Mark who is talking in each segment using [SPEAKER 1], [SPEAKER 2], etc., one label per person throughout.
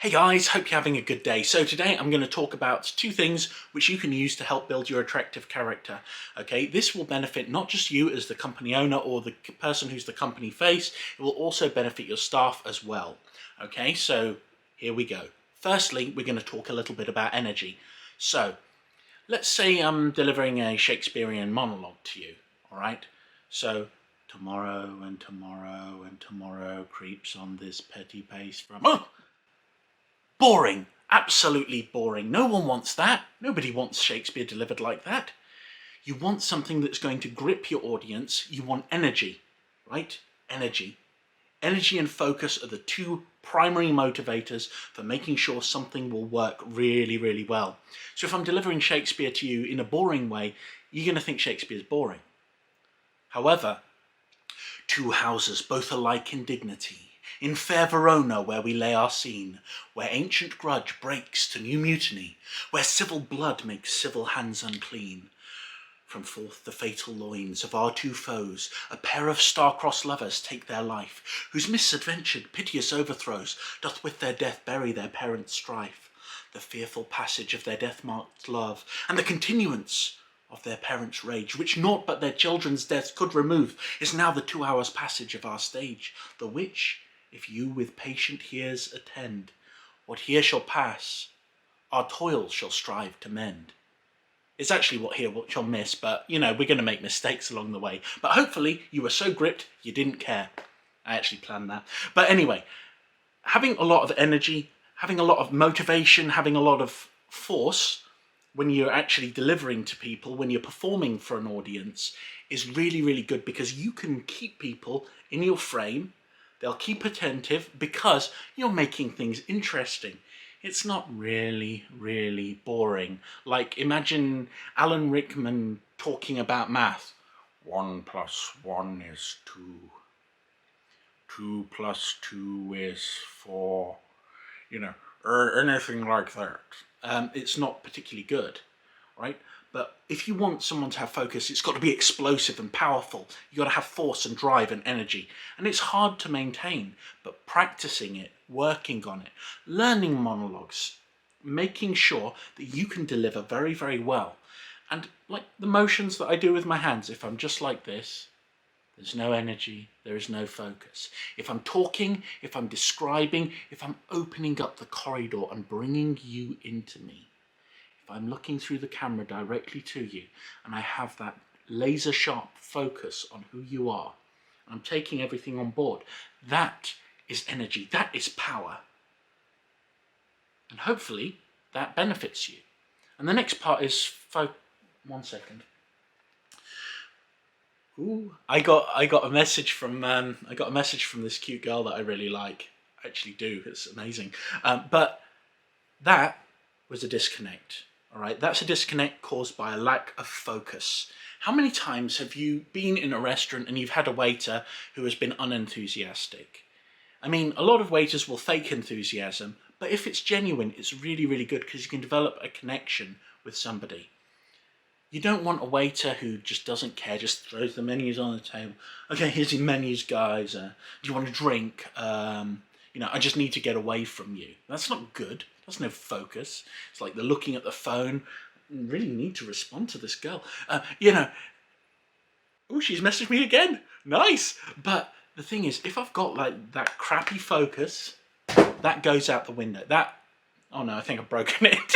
[SPEAKER 1] Hey guys, hope you're having a good day. So today I'm going to talk about two things which you can use to help build your attractive character. Okay, this will benefit not just you as the company owner or the person who's the company face, it will also benefit your staff as well. Okay, so here we go. Firstly, we're going to talk a little bit about energy. So let's say I'm delivering a Shakespearean monologue to you, all right? So tomorrow and tomorrow and tomorrow creeps on this petty pace from... Boring. Absolutely boring. No one wants that. Nobody wants Shakespeare delivered like that. You want something that's going to grip your audience. You want energy, right? Energy. Energy and focus are the two primary motivators for making sure something will work really, really well. So if I'm delivering Shakespeare to you in a boring way, you're going to think Shakespeare's boring. However, two houses, both alike in dignity, in fair Verona where we lay our scene, where ancient grudge breaks to new mutiny, where civil blood makes civil hands unclean. From forth the fatal loins of our two foes, a pair of star-crossed lovers take their life, whose misadventured piteous overthrows doth with their death bury their parents' strife. The fearful passage of their death-marked love, and the continuance of their parents' rage, which naught but their children's deaths could remove, is now the 2 hours' passage of our stage, the which, if you with patient ears attend, what here shall pass, our toils shall strive to mend. It's actually what you'll miss, but you know, we're going to make mistakes along the way. But hopefully you were so gripped you didn't care. I actually planned that. But anyway, having a lot of energy, having a lot of motivation, having a lot of force when you're actually delivering to people, when you're performing for an audience, is really, really good because you can keep people in your frame. They'll keep attentive because you're making things interesting. It's not really, really boring. Like, imagine Alan Rickman talking about math. 1 plus 1 is 2. 2 plus 2 is 4. You know, or anything like that. It's not particularly good, right? But if you want someone to have focus, it's got to be explosive and powerful. You've got to have force and drive and energy. And it's hard to maintain, but practicing it, working on it, learning monologues, making sure that you can deliver very, very well. And like the motions that I do with my hands, if I'm just like this, there's no energy, there is no focus. If I'm talking, if I'm describing, if I'm opening up the corridor and bringing you into me, if I'm looking through the camera directly to you and I have that laser sharp focus on who you are, and I'm taking everything on board, that is energy, that is power. And hopefully that benefits you. And the next part is 1 second. Ooh, I got a message from this cute girl that I really like. I actually do. It's amazing. But that was a disconnect. All right, that's a disconnect caused by a lack of focus. How many times have you been in a restaurant and you've had a waiter who has been unenthusiastic? I mean, a lot of waiters will fake enthusiasm, but if it's genuine, it's really, really good because you can develop a connection with somebody. You don't want a waiter who just doesn't care, just throws the menus on the table. Okay, here's your menus, guys. Do you want a drink? You know, I just need to get away from you. That's not good. That's no focus. It's like they're looking at the phone. I really need to respond to this girl. You know, oh, she's messaged me again. Nice. But the thing is, if I've got like that crappy focus, that goes out the window. Oh no, I think I've broken it.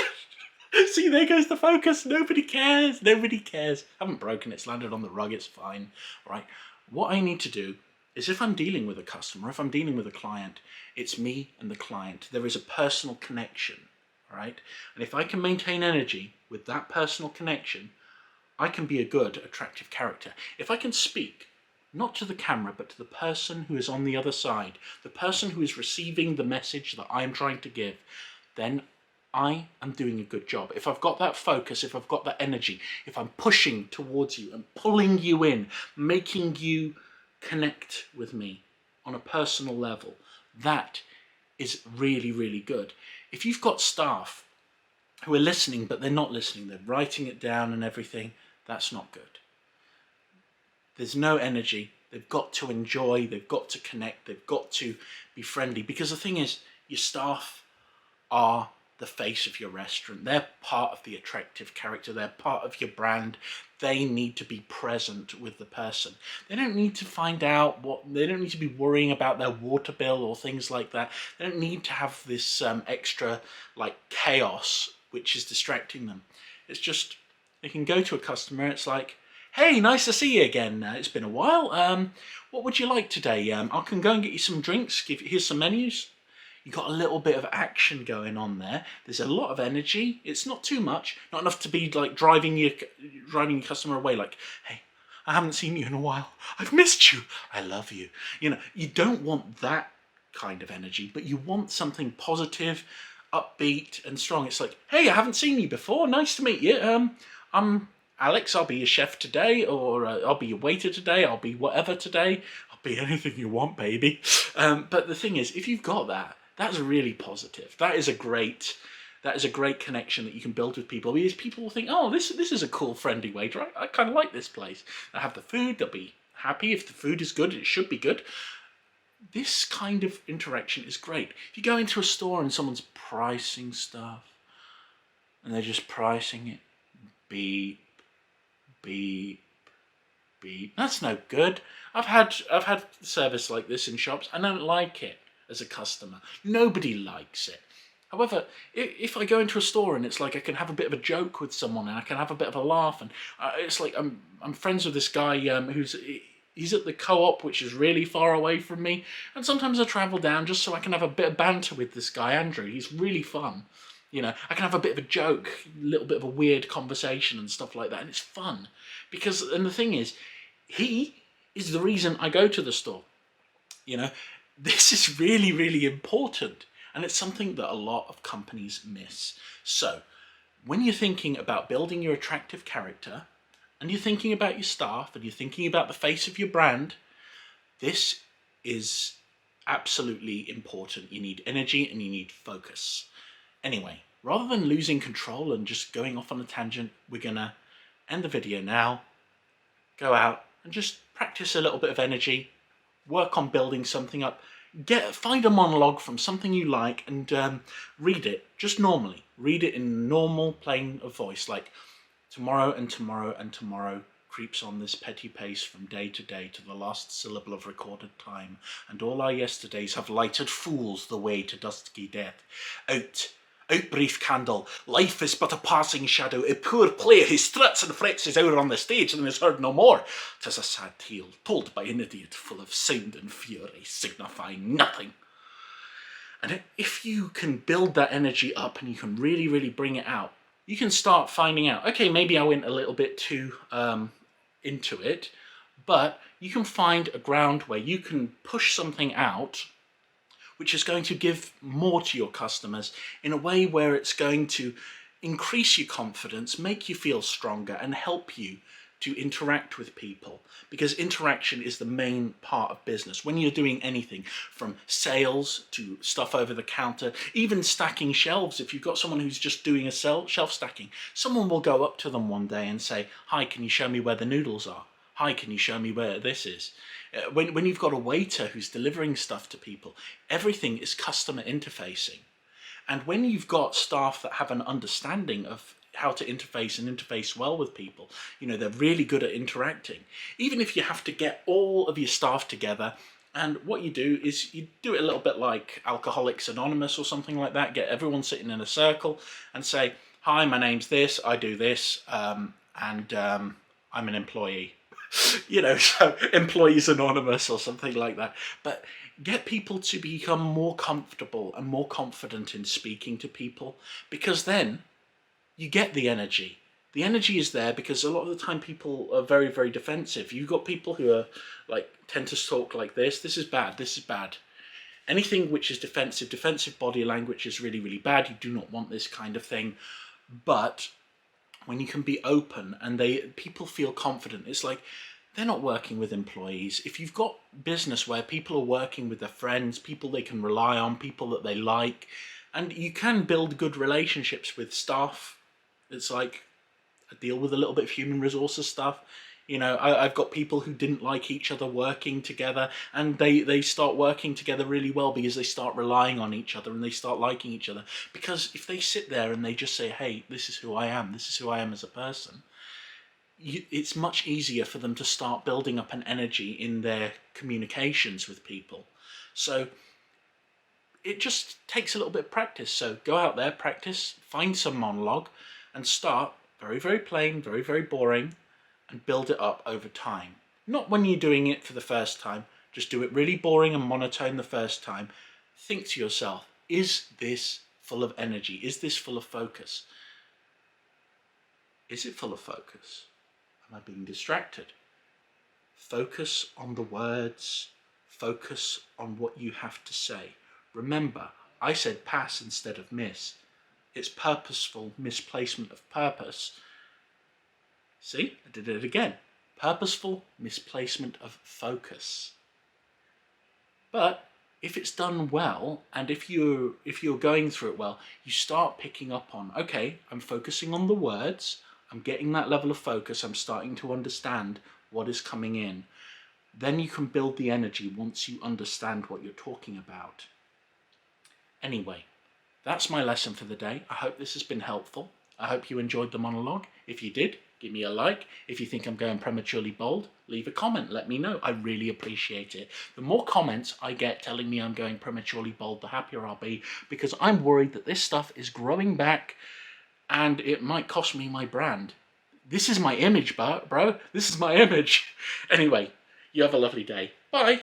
[SPEAKER 1] See, there goes the focus. Nobody cares. Nobody cares. I haven't broken it. It's landed on the rug. It's fine. Right. What I need to do is if I'm dealing with a customer, if I'm dealing with a client, it's me and the client. There is a personal connection. Right. And if I can maintain energy with that personal connection, I can be a good, attractive character. If I can speak, not to the camera, but to the person who is on the other side, the person who is receiving the message that I'm trying to give, then I am doing a good job. If I've got that focus, if I've got that energy, if I'm pushing towards you and pulling you in, making you connect with me on a personal level, that is really, really good. If you've got staff who are listening, but they're not listening, they're writing it down and everything, that's not good. There's no energy. They've got to enjoy, they've got to connect, they've got to be friendly. Because the thing is, your staff are the face of your restaurant. They're part of the attractive character. They're part of your brand. They need to be present with the person. They don't need to find out they don't need to be worrying about their water bill or things like that. They don't need to have this extra like chaos which is distracting them. It's just, they can go to a customer, it's like, hey, nice to see you again. It's been a while. What would you like today? I can go and get you some drinks. Here's some menus. You got a little bit of action going on there. There's a lot of energy. It's not too much, not enough to be like driving your customer away. Like, hey, I haven't seen you in a while. I've missed you. I love you. You know, you don't want that kind of energy, but you want something positive, upbeat, and strong. It's like, hey, I haven't seen you before. Nice to meet you. I'm Alex. I'll be your chef today, or I'll be your waiter today. I'll be whatever today. I'll be anything you want, baby. But the thing is, if you've got that, that's really positive. That is a great connection that you can build with people. Because people will think, oh, this is a cool, friendly waiter. I kind of like this place. I have the food. They'll be happy. If the food is good, it should be good. This kind of interaction is great. If you go into a store and someone's pricing stuff, and they're just pricing it, beep, beep, beep. That's no good. I've had service like this in shops. I don't like it. As a customer, nobody likes it. However, if I go into a store and it's like I can have a bit of a joke with someone and I can have a bit of a laugh, and it's like I'm friends with this guy he's at the Co-op, which is really far away from me, and sometimes I travel down just so I can have a bit of banter with this guy Andrew. He's really fun. You know, I can have a bit of a joke, a little bit of a weird conversation and stuff like that, and it's fun and the thing is, he is the reason I go to the store. You know. This is really, really important, and it's something that a lot of companies miss. So, when you're thinking about building your attractive character, and you're thinking about your staff, and you're thinking about the face of your brand, this is absolutely important. You need energy and you need focus. Anyway, rather than losing control and just going off on a tangent, we're going to end the video now, go out and just practice a little bit of energy, work on building something up, find a monologue from something you like and read it, just normally. Read it in normal, plain voice, like tomorrow and tomorrow and tomorrow creeps on this petty pace from day to the last syllable of recorded time, and all our yesterdays have lighted fools the way to dusky death. Out, brief candle, life is but a passing shadow, a poor player who struts and frets his hour on the stage and is heard no more. 'Tis a sad tale, told by an idiot, full of sound and fury, signifying nothing. And if you can build that energy up and you can really, really bring it out, you can start finding out, okay, maybe I went a little bit too into it, but you can find a ground where you can push something out which is going to give more to your customers in a way where it's going to increase your confidence, make you feel stronger, and help you to interact with people. Because interaction is the main part of business. When you're doing anything from sales to stuff over the counter, even stacking shelves, if you've got someone who's just doing a shelf stacking, someone will go up to them one day and say, hi, can you show me where the noodles are? Hi, can you show me where this is? When you've got a waiter who's delivering stuff to people, everything is customer interfacing. And when you've got staff that have an understanding of how to interface and interface well with people, you know, they're really good at interacting. Even if you have to get all of your staff together, and what you do is you do it a little bit like Alcoholics Anonymous or something like that, get everyone sitting in a circle and say, hi, my name's this, I do this, and I'm an employee. You know, so Employees Anonymous or something like that. But get people to become more comfortable and more confident in speaking to people, because then you get the energy. The energy is there because a lot of the time people are very, very defensive. You've got people who are like, tend to talk like this is bad, this is bad. Anything which is defensive body language is really, really bad. You do not want this kind of thing. But when you can be open and people feel confident, it's like they're not working with employees. If you've got business where people are working with their friends, people they can rely on, people that they like, and you can build good relationships with staff. It's like I deal with a little bit of human resources stuff. You know, I've got people who didn't like each other working together, and they start working together really well because they start relying on each other and they start liking each other. Because if they sit there and they just say, hey, this is who I am, this is who I am as a person, it's much easier for them to start building up an energy in their communications with people. So it just takes a little bit of practice. So go out there, practice, find some monologue, and start very, very plain, very, very boring, and build it up over time. Not when you're doing it for the first time. Just do it really boring and monotone the first time. Think to yourself, is this full of energy? Is this full of focus? Is it full of focus? Am I being distracted? Focus on the words. Focus on what you have to say. Remember, I said pass instead of miss. It's purposeful misplacement of purpose. See, I did it again. Purposeful misplacement of focus. But if it's done well, and if you're going through it well, you start picking up on, okay, I'm focusing on the words, I'm getting that level of focus, I'm starting to understand what is coming in. Then you can build the energy once you understand what you're talking about. Anyway, that's my lesson for the day. I hope this has been helpful. I hope you enjoyed the monologue. If you did, give me a like. If you think I'm going prematurely bold, leave a comment. Let me know. I really appreciate it. The more comments I get telling me I'm going prematurely bold, the happier I'll be, because I'm worried that this stuff is growing back and it might cost me my brand. This is my image, bro. This is my image. Anyway, you have a lovely day. Bye.